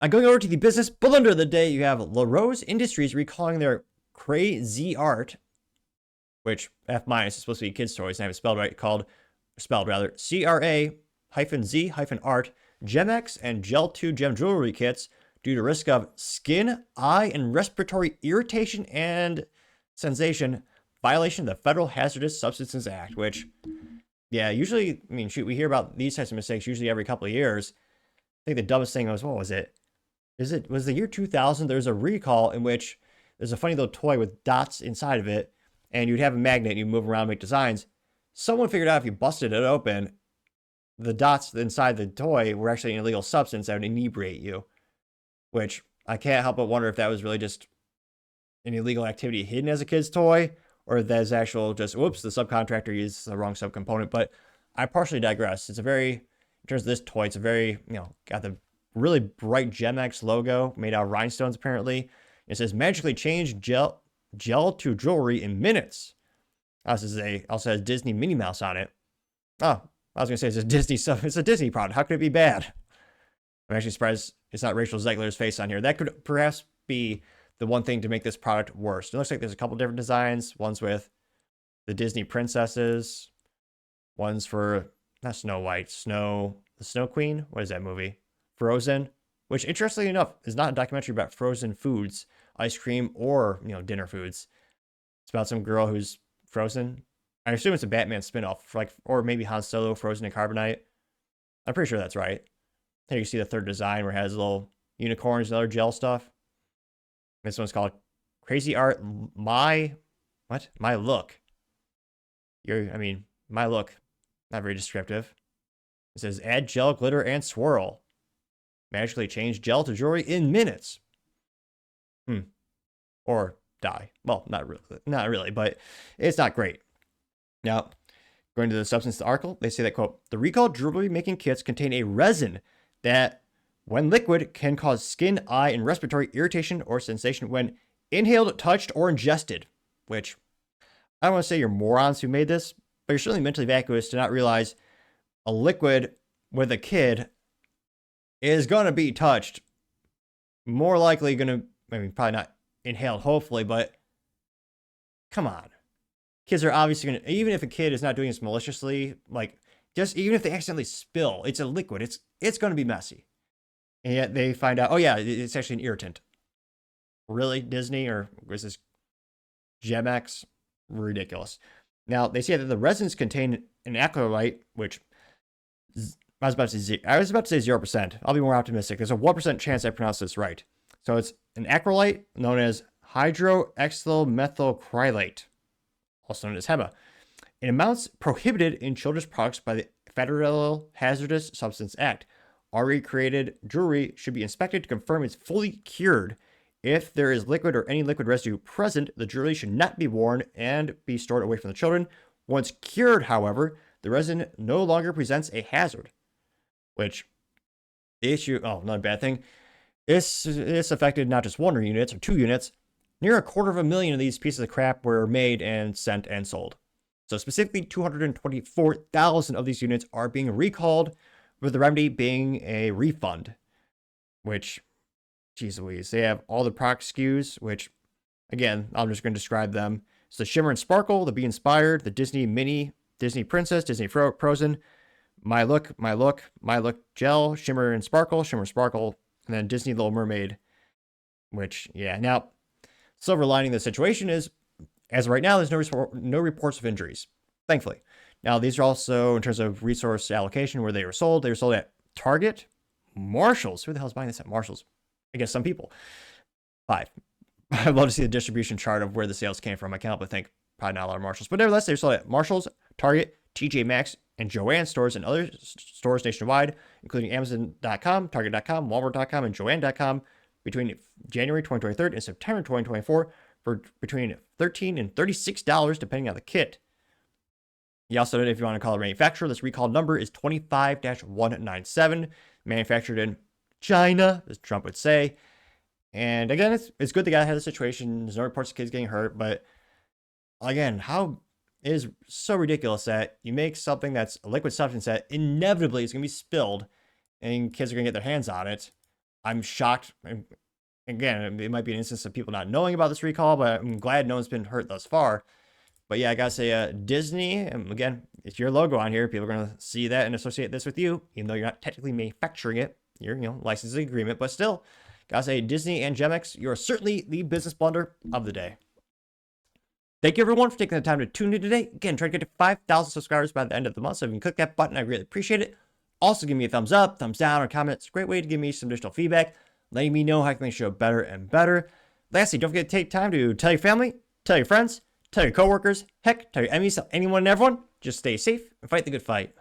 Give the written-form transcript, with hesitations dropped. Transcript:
Going over to the business blunder of the day, you have LaRose Industries recalling their CraZArt, which F- is supposed to be kids' toys, and I have it spelled rather, CRA-Z-Art Gemex and Gel 2 gem jewelry kits due to risk of skin, eye, and respiratory irritation and sensation, violation of the Federal Hazardous Substances Act, which, yeah, usually, I mean, shoot, we hear about these types of mistakes usually every couple of years. I think the dumbest thing was, what was it? Was the year 2000? There's a recall in which there's a funny little toy with dots inside of it, and you'd have a magnet, and you move around, make designs. Someone figured out if you busted it open, the dots inside the toy were actually an illegal substance that would inebriate you, which I can't help but wonder if that was really just an illegal activity hidden as a kid's toy, or if that's actual just, whoops, the subcontractor used the wrong subcomponent. But I partially digress. It's a very, in terms of this toy, it's a very, got the really bright Gemex logo made out of rhinestones, apparently. It says magically change gel to jewelry in minutes. Also has Disney Minnie Mouse on it. Oh, I was gonna say it's a Disney stuff. It's a Disney product. How could it be bad? I'm actually surprised it's not Rachel Zegler's face on here. That could perhaps be the one thing to make this product worse. It looks like there's a couple different designs. One's with the Disney princesses. One's for not Snow White, the Snow Queen. What is that movie? Frozen, which interestingly enough is not a documentary about frozen foods, ice cream, or dinner foods. It's about some girl who's frozen. I assume it's a Batman spinoff, or maybe Han Solo frozen in carbonite. I'm pretty sure that's right. Here you see the third design where it has little unicorns and other gel stuff. This one's called CraZArt My Look. My Look. Not very descriptive. It says add gel, glitter, and swirl. Magically change gel to jewelry in minutes. Or die. Well, not really, but it's not great. Now, going to the substance of the article, they say that, quote, the recalled jewelry making kits contain a resin that, when liquid, can cause skin, eye, and respiratory irritation or sensation when inhaled, touched, or ingested. Which, I don't want to say you're morons who made this, but you're certainly mentally vacuous to not realize a liquid with a kid is going to be touched. More likely going to, probably not inhaled, hopefully, but come on. Kids are obviously going to, even if a kid is not doing this maliciously, just even if they accidentally spill, it's a liquid, it's going to be messy. And yet they find out, oh yeah, it's actually an irritant. Really, Disney, or was this Gemex? Ridiculous. Now, they say that the resins contain an acrylite, which I was about to say 0%. I'll be more optimistic. There's a 1% chance I pronounced this right. So it's an acrylite known as hydroxylmethylcrylate, also known as HEMA, in amounts prohibited in children's products by the Federal Hazardous Substance Act. Already created jewelry should be inspected to confirm it's fully cured. If there is liquid or any liquid residue present, the jewelry should not be worn and be stored away from the children. Once cured, however, the resin no longer presents a hazard. Which, another bad thing. This affected not just one unit or 2 units. Near 250,000 of these pieces of crap were made and sent and sold. So specifically, 224,000 of these units are being recalled, with the remedy being a refund. Which, geez Louise, they have all the product SKUs, which, again, I'm just going to describe them. It's the Shimmer and Sparkle, the Be Inspired, the Disney Mini, Disney Princess, Disney Frozen, My Look Gel, Shimmer and Sparkle, and then Disney Little Mermaid. Which, yeah, now, silver lining of the situation is, as of right now, there's no reports of injuries, thankfully. Now, these are also, in terms of resource allocation, where they were sold at Target, Marshalls. Who the hell is buying this at Marshalls? I guess some people. 5. I'd love to see the distribution chart of where the sales came from. I can't help but think probably not a lot of Marshalls. But nevertheless, they're sold at Marshalls, Target, TJ Maxx, and Joann stores and other stores nationwide, including Amazon.com, Target.com, Walmart.com, and Joann.com between January 2023 and September 2024 for between $13 and $36, depending on the kit. He also noted if you want to call it manufacturer, this recall number is 25-197, manufactured in China, as Trump would say. And again, it's good the guy had the situation. There's no reports of kids getting hurt, but again, how it is so ridiculous that you make something that's a liquid substance that inevitably is going to be spilled and kids are going to get their hands on it. I'm shocked. Again, it might be an instance of people not knowing about this recall, but I'm glad no one's been hurt thus far. But yeah, I gotta say, Disney, and again, it's your logo on here. People are gonna see that and associate this with you, even though you're not technically manufacturing it. You're, licensing agreement, but still, gotta say, Disney and Gemex, you are certainly the business blunder of the day. Thank you everyone for taking the time to tune in today. Again, try to get to 5,000 subscribers by the end of the month. So if you can click that button, I really appreciate it. Also, give me a thumbs up, thumbs down, or comment. It's a great way to give me some additional feedback, letting me know how I can make the show better and better. Lastly, don't forget to take time to tell your family, tell your friends, tell your coworkers, heck, tell your enemies, tell anyone and everyone. Just stay safe and fight the good fight.